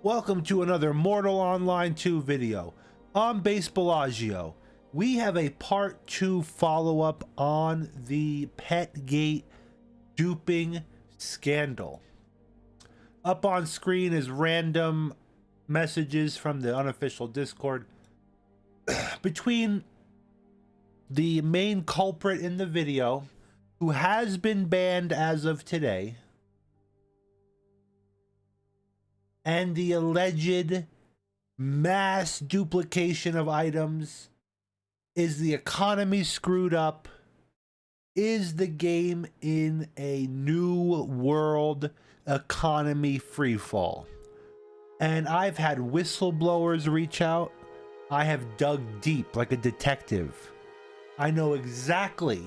Welcome to another Mortal Online 2 video. I'm BasedBellagio. We have a part 2 follow-up on the PetGate duping scandal. Up on screen is random messages from the unofficial Discord between the main culprit in the video, who has been banned as of today, and the alleged mass duplication of items. Is the economy screwed up? Is the game in a new world economy freefall? And I've had whistleblowers reach out. I have dug deep like a detective. I know exactly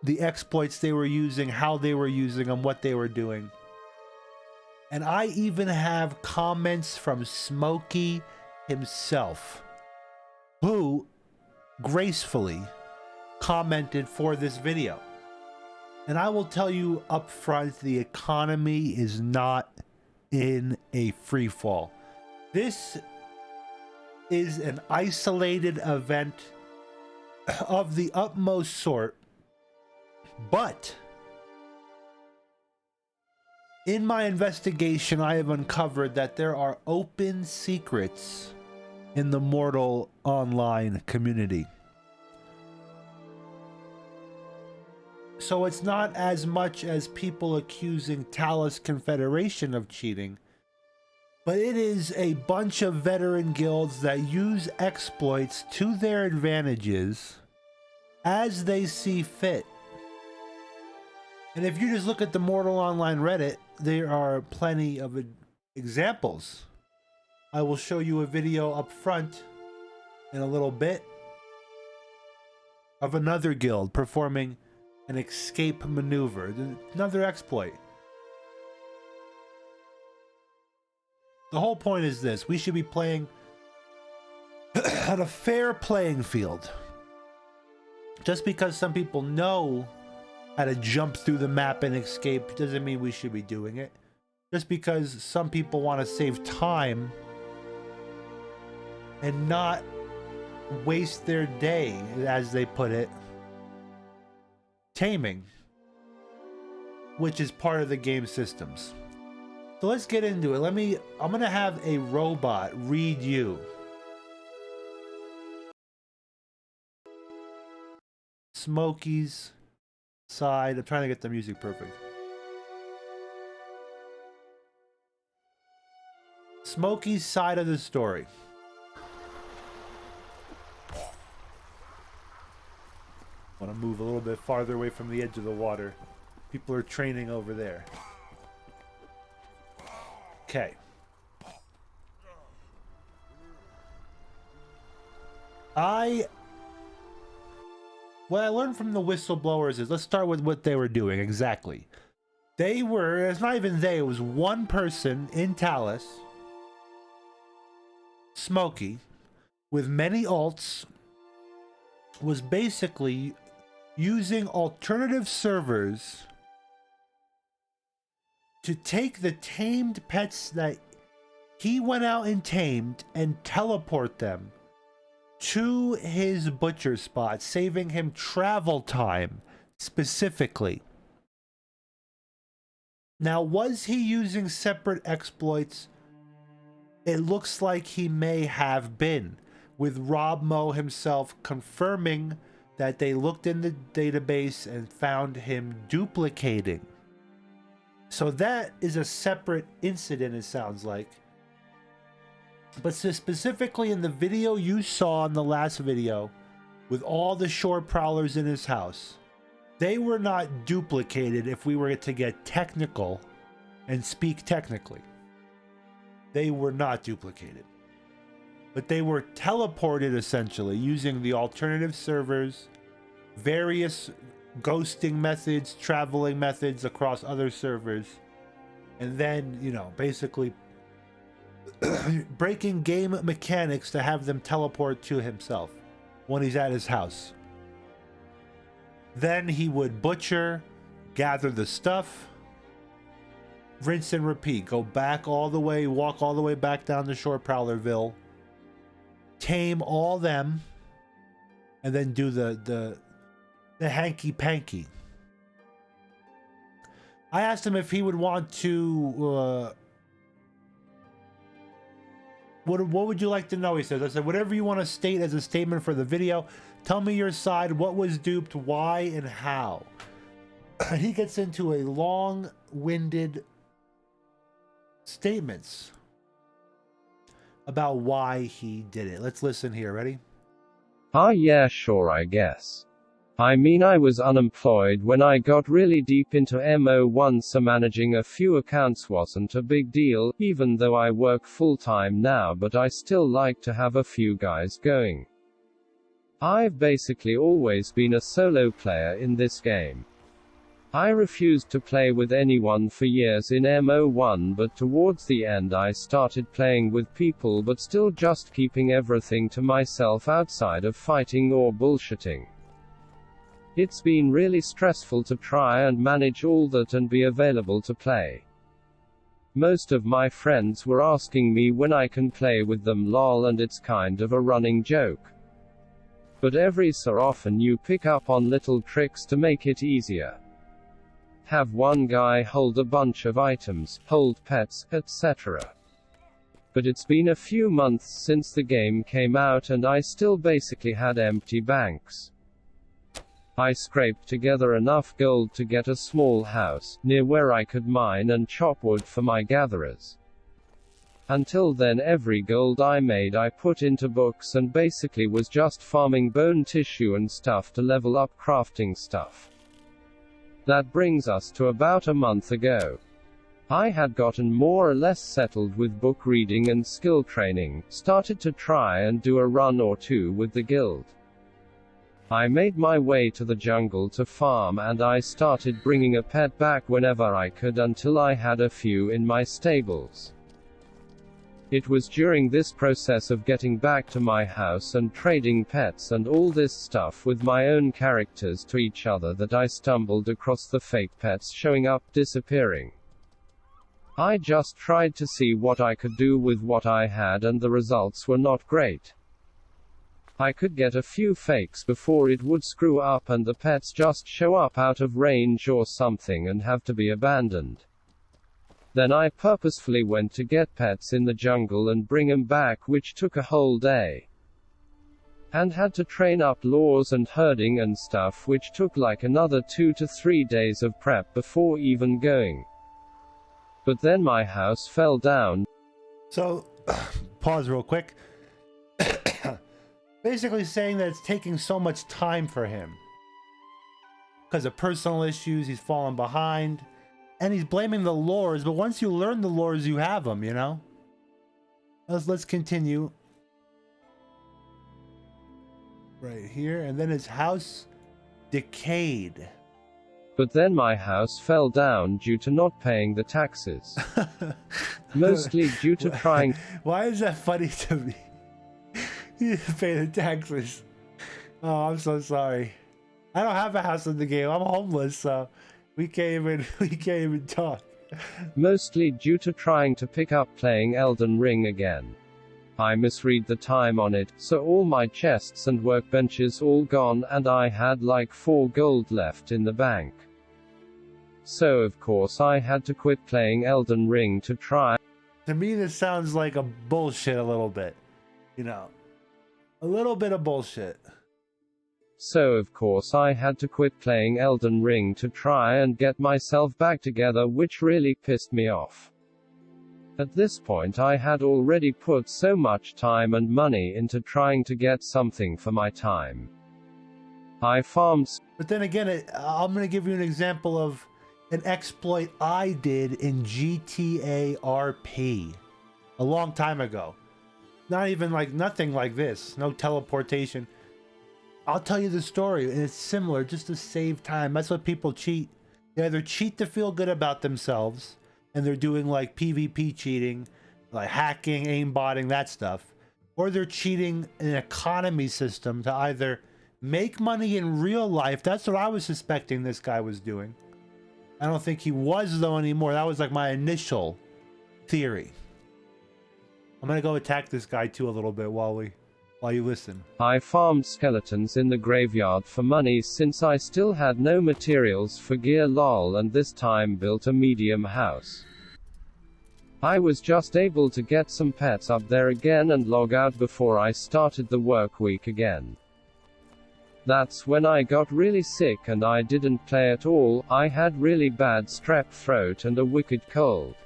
the exploits they were using, how they were using them, what they were doing. And I even have comments from Smokey himself, who gracefully commented for this video. And I will tell you up front, the economy is not in a free fall. This is an isolated event of the utmost sort, but in my investigation, I have uncovered that there are open secrets in the Mortal Online community. So it's not as much as people accusing Talos Confederation of cheating, but it is a bunch of veteran guilds that use exploits to their advantages as they see fit. And if you just look at the Mortal Online Reddit, there are plenty of examples. I will show you a video up front in a little bit of another guild performing an escape maneuver, another exploit. The whole point is this: we should be playing on a fair playing field. Just because some people know how to jump through the map and escape doesn't mean we should be doing it. Just because some people want to save time and not waste their day, as they put it, taming, which is part of the game systems. So let's get into it. I'm gonna have a robot read you Smokey's side. I'm trying to get the music perfect. Smokey's side of the story. I want to move a little bit farther away from the edge of the water. People are training over there. Okay. What I learned from the whistleblowers is, let's start with what they were doing exactly. It's not even they, it was one person in Talos, Smokey, with many alts, was basically using alternative servers to take the tamed pets that he went out and tamed and teleport them to his butcher spot, saving him travel time specifically. Now, was he using separate exploits? It looks like he may have been, with Rob Mo himself confirming that they looked in the database and found him duplicating. So that is a separate incident, it sounds like. But specifically in the video you saw in the last video, with all the shore prowlers in his house, they were not duplicated if we were to get technical and speak technically. They were not duplicated. But they were teleported essentially using the alternative servers, various ghosting methods, traveling methods across other servers, and then, basically breaking game mechanics to have them teleport to himself when he's at his house. Then he would butcher, gather the stuff, rinse and repeat. Go back all the way, walk all the way back down to Short Prowlerville, tame all them, and then do the hanky panky. I asked him if he would want to. What would you like to know? He says. I said, whatever you want to state as a statement for the video. Tell me your side. What was duped? Why and how? And he gets into a long-winded statements about why he did it. Let's listen here. Ready? Yeah, sure, I guess. I mean, I was unemployed when I got really deep into MO1, so managing a few accounts wasn't a big deal, even though I work full-time now, but I still like to have a few guys going. I've basically always been a solo player in this game. I refused to play with anyone for years in MO1, but towards the end I started playing with people, but still just keeping everything to myself outside of fighting or bullshitting. It's been really stressful to try and manage all that and be available to play. Most of my friends were asking me when I can play with them, lol, and it's kind of a running joke. But every so often you pick up on little tricks to make it easier. Have one guy hold a bunch of items, hold pets, etc. But it's been a few months since the game came out and I still basically had empty banks. I scraped together enough gold to get a small house, near where I could mine and chop wood for my gatherers. Until then, every gold I made I put into books and basically was just farming bone tissue and stuff to level up crafting stuff. That brings us to about a month ago. I had gotten more or less settled with book reading and skill training, started to try and do a run or two with the guild. I made my way to the jungle to farm and I started bringing a pet back whenever I could until I had a few in my stables. It was during this process of getting back to my house and trading pets and all this stuff with my own characters to each other that I stumbled across the fake pets showing up, disappearing. I just tried to see what I could do with what I had and the results were not great. I could get a few fakes before it would screw up and the pets just show up out of range or something and have to be abandoned. Then I purposefully went to get pets in the jungle and bring them back, which took a whole day. And had to train up laws and herding and stuff, which took like another 2 to 3 days of prep before even going. But then my house fell down. So, pause real quick. Basically saying that it's taking so much time for him. Because of personal issues, he's fallen behind. And he's blaming the lores, but once you learn the lores, you have them, you know? Let's continue. Right here, and then his house decayed. But then my house fell down due to not paying the taxes. Mostly due to trying... Why is that funny to me? You didn't pay the taxes. Oh, I'm so sorry. I don't have a house in the game. I'm homeless, so... We can't even talk. Mostly due to trying to pick up playing Elden Ring again. I misread the time on it, so all my chests and workbenches all gone and I had like 4 gold left in the bank. So of course I had to quit playing Elden Ring to try. To me this sounds like a bullshit a little bit. You know. A little bit of bullshit. So of course I had to quit playing Elden Ring to try and get myself back together, which really pissed me off. At this point I had already put so much time and money into trying to get something for my time. I farmed. But then again, I'm going to give you an example of an exploit I did in GTA RP a long time ago. Not even like nothing like this. No teleportation. I'll tell you the story, and it's similar, just to save time. That's what people cheat. They either cheat to feel good about themselves, and they're doing like PvP cheating, like hacking, aimbotting, that stuff. Or they're cheating an economy system to either make money in real life. That's what I was suspecting this guy was doing. I don't think he was though anymore. That was like my initial theory. I'm gonna go attack this guy too a little bit while you listen. I farmed skeletons in the graveyard for money since I still had no materials for gear lol, and this time built a medium house. I was just able to get some pets up there again and log out before I started the work week again. That's when I got really sick and I didn't play at all. I had really bad strep throat and a wicked cold.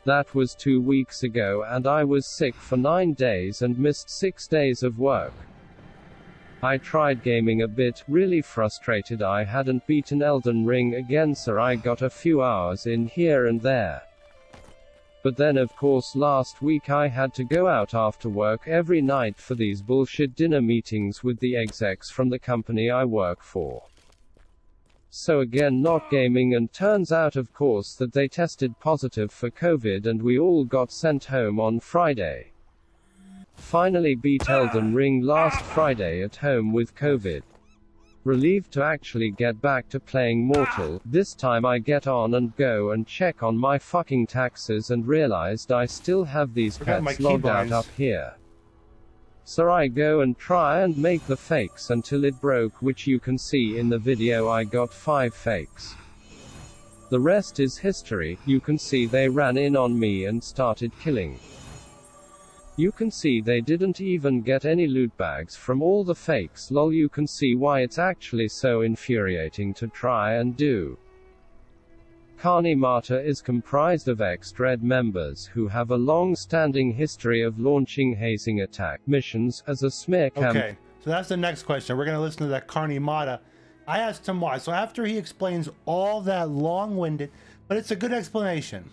That was 2 weeks ago and I was sick for 9 days and missed 6 days of work. I tried gaming a bit, really frustrated I hadn't beaten Elden Ring again, so I got a few hours in here and there. But then of course last week I had to go out after work every night for these bullshit dinner meetings with the execs from the company I work for. So again not gaming, and turns out of course that they tested positive for COVID and we all got sent home on Friday. Finally beat Elden Ring last Friday at home with COVID. Relieved to actually get back to playing Mortal. This time I get on and go and check on my fucking taxes and realized I still have these pets logged out up here. So I go and try and make the fakes until it broke, which you can see in the video. I got 5 fakes. The rest is history. You can see they ran in on me and started killing. You can see they didn't even get any loot bags from all the fakes lol. You can see why it's actually so infuriating to try and do. Carney Martyr is comprised of ex-Dread members who have a long-standing history of launching hazing attack missions as a smear campaign. Okay, so that's the next question. We're going to listen to that Carney Martyr. I asked him why. So after he explains all that long-winded, but it's a good explanation.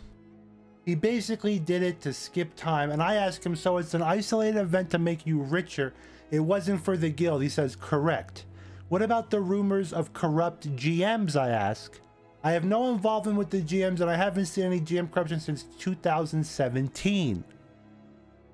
He basically did it to skip time. And I asked him, so it's an isolated event to make you richer. It wasn't for the guild. He says, correct. What about the rumors of corrupt GMs, I ask? I have no involvement with the GMs and I haven't seen any GM corruption since 2017.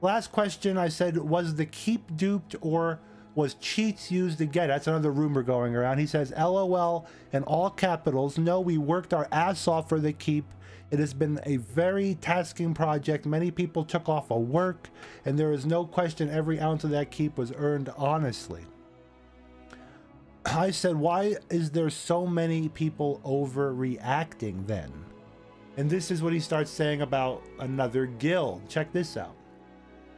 Last question, I said, was the keep duped or was cheats used to get it? That's another rumor going around. He says, LOL in all capitals. No, we worked our ass off for the keep. It has been a very tasking project. Many people took off of work, and there is no question every ounce of that keep was earned honestly. I said, why is there so many people overreacting then? And this is what he starts saying about another guild. Check this out.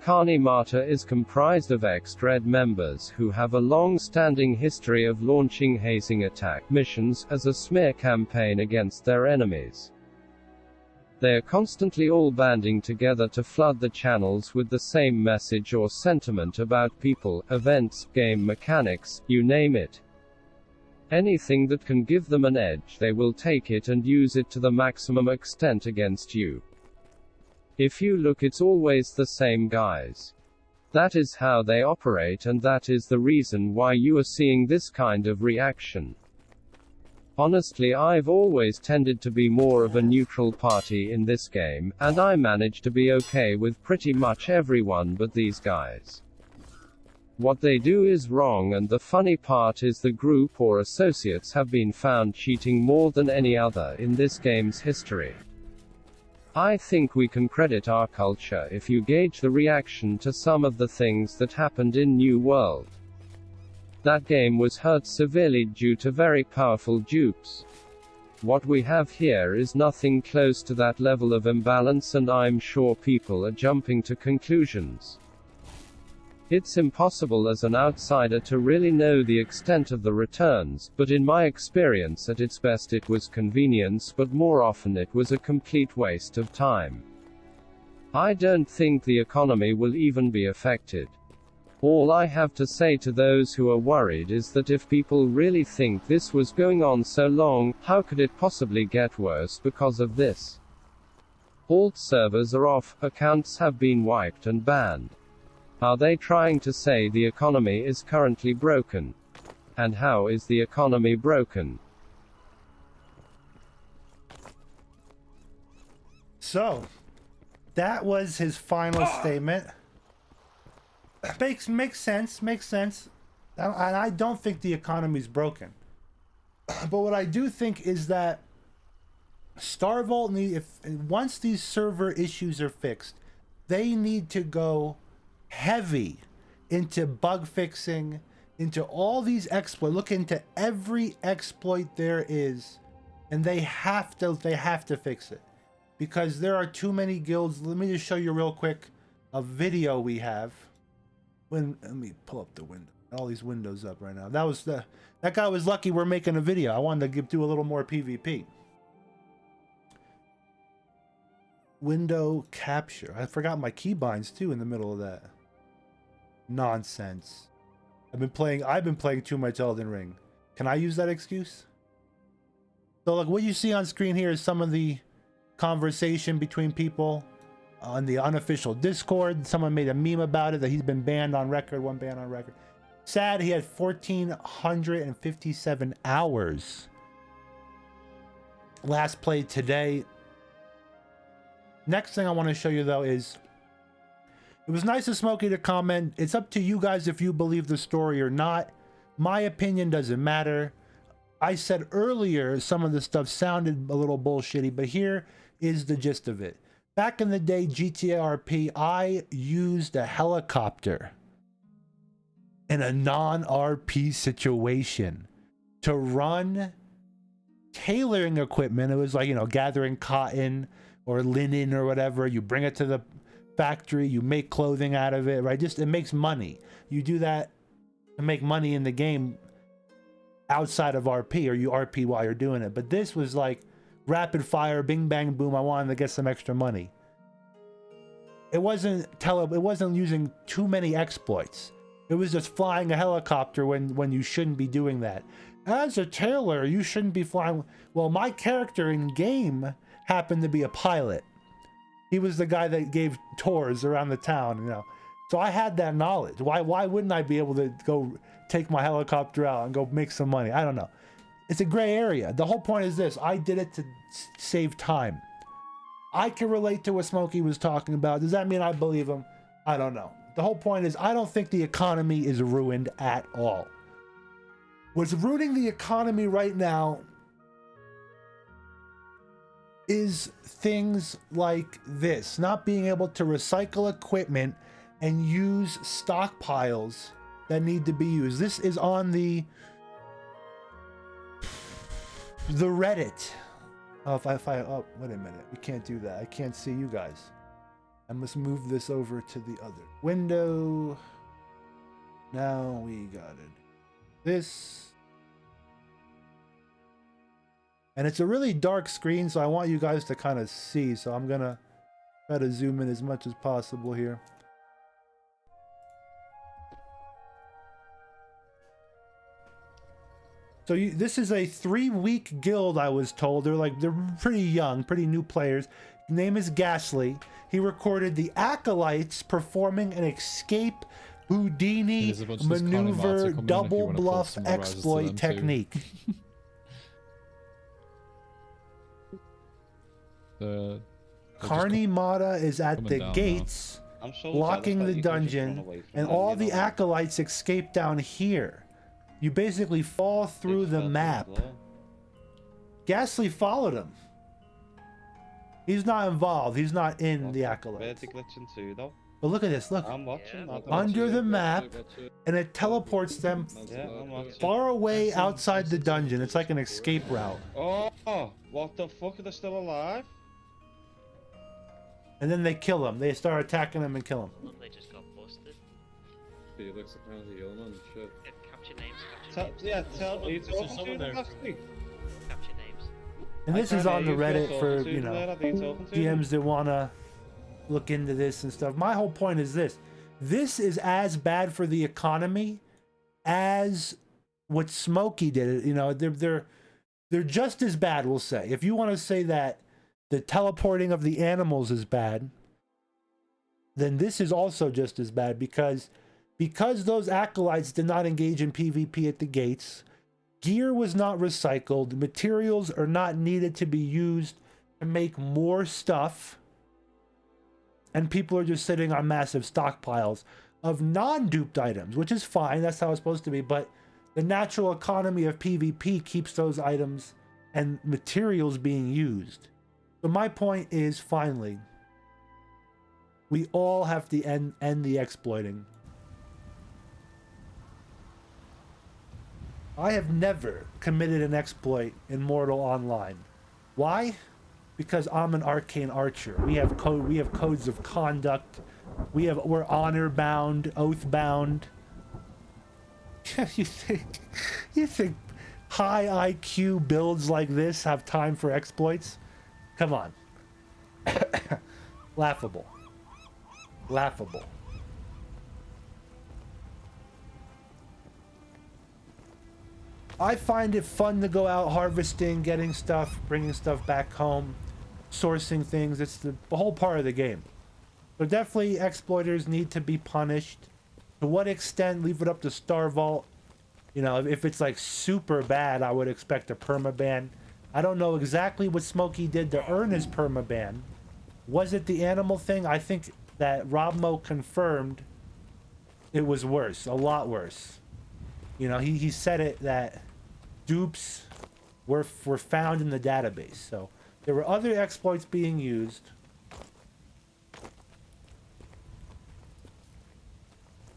Carney Martyr is comprised of ex-Dread members who have a long-standing history of launching hazing attack missions as a smear campaign against their enemies. They are constantly all banding together to flood the channels with the same message or sentiment about people, events, game mechanics, you name it. Anything that can give them an edge, they will take it and use it to the maximum extent against you. If you look, it's always the same guys. That is how they operate, and that is the reason why you are seeing this kind of reaction. Honestly, I've always tended to be more of a neutral party in this game, and I manage to be okay with pretty much everyone but these guys. What they do is wrong, and the funny part is the group or associates have been found cheating more than any other in this game's history. I think we can credit our culture if you gauge the reaction to some of the things that happened in New World. That game was hurt severely due to very powerful dupes. What we have here is nothing close to that level of imbalance, and I'm sure people are jumping to conclusions. It's impossible as an outsider to really know the extent of the returns, but in my experience at its best it was convenience, but more often it was a complete waste of time. I don't think the economy will even be affected. All I have to say to those who are worried is that if people really think this was going on so long, how could it possibly get worse because of this? Alt servers are off, accounts have been wiped and banned. Are they trying to say the economy is currently broken? And how is the economy broken? So, that was his final statement. Makes sense. And I don't think the economy's broken. But what I do think is that STAR-NWLT once these server issues are fixed, they need to go heavy into bug fixing, into all these exploits. Look into every exploit there is, and they have to fix it, because there are too many guilds. Let me just show you real quick a video we have. Let me pull up the window. All these windows up right now. That guy was lucky we're making a video. I wanted to do a little more PvP. Window capture. I forgot my keybinds too in the middle of that. Nonsense. I've been playing too much Elden Ring. Can I use that excuse? So look, what you see on screen here is some of the conversation between people on the unofficial Discord. Someone made a meme about it, that he's been banned on record, one ban on record. Sad, he had 1,457 hours. Last played today. Next thing I want to show you though is, it was nice of Smokey to comment. It's up to you guys if you believe the story or not. My opinion doesn't matter. I said earlier some of the stuff sounded a little bullshitty, but here is the gist of it. Back in the day, GTA RP, I used a helicopter in a non-RP situation to run tailoring equipment. It was like, you know, gathering cotton or linen or whatever. You bring it to the factory, you make clothing out of it, right? Just, it makes money. You do that to make money in the game outside of RP, or you RP while you're doing it. But this was like rapid fire, bing bang boom. I wanted to get some extra money. It wasn't using too many exploits. It was just flying a helicopter when you shouldn't be doing that. As a tailor, you shouldn't be flying. Well, my character in game happened to be a pilot. He was the guy that gave tours around the town, you know. So I had that knowledge. Why wouldn't I be able to go take my helicopter out and go make some money? I don't know. It's a gray area. The whole point is this: I did it to save time. I can relate to what Smokey was talking about. Does that mean I believe him? I don't know. The whole point is, I don't think the economy is ruined at all. What's ruining the economy right now is things like this: not being able to recycle equipment and use stockpiles that need to be used. This is on the Reddit. Oh, oh, wait a minute. We can't do that. I can't see you guys. I must move this over to the other window. Now we got it. This. And it's a really dark screen, so I want you guys to kind of see. So I'm going to try to zoom in as much as possible here. So this is a 3-week guild, I was told. They're pretty young, pretty new players. His name is Ghastly. He recorded the Acolytes performing an escape Houdini maneuver double bluff exploit technique. Carney Mata is at the gates, blocking the dungeon, and all the Acolytes escape down here. You basically fall through the map. Ghastly followed him. He's not involved. He's not in the Acolytes. But look at this. Look. Under the map, and it teleports them far away outside the dungeon. It's like an escape route. Oh, what the fuck? Are they still alive? And then they kill him. They start attacking him and kill him. They just got busted. He looks apparently ill and shit. Capture names. Tell me. Capture names. And this is on the Reddit for, you know, GMs that want to look into this and stuff. My whole point is this. This is as bad for the economy as what Smokey did. You know, they're just as bad, we'll say. If you want to say that the teleporting of the animals is bad, then this is also just as bad, because those Acolytes did not engage in PvP at the gates. Gear was not recycled. Materials are not needed to be used to make more stuff. And people are just sitting on massive stockpiles of non-duped items, which is fine. That's how it's supposed to be. But the natural economy of PvP keeps those items and materials being used. So my point is, finally, we all have to end the exploiting. I have never committed an exploit in Mortal Online. Why? Because I'm an arcane archer. We have codes of conduct. We're honor bound, oath bound. you think high IQ builds like this have time for exploits? Come on. Laughable. Laughable. I find it fun to go out harvesting, getting stuff, bringing stuff back home, sourcing things. It's the whole part of the game. So definitely exploiters need to be punished. To what extent, leave it up to StarVault. You know, if it's like super bad, I would expect a permaban. I don't know exactly what Smokey did to earn his permaban. Was it the animal thing? I think that Robmo confirmed it was worse, a lot worse. You know, he said it that dupes were found in the database. So there were other exploits being used.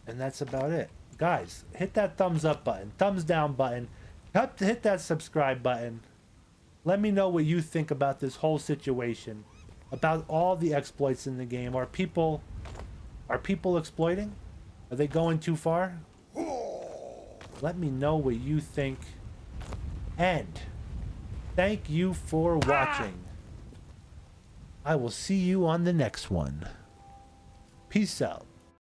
And that's about it. Guys, hit that thumbs up button, thumbs down button, hit that subscribe button. Let me know what you think about this whole situation, about all the exploits in the game. Are people exploiting? Are they going too far? Let me know what you think. And thank you for watching. I will see you on the next one. Peace out.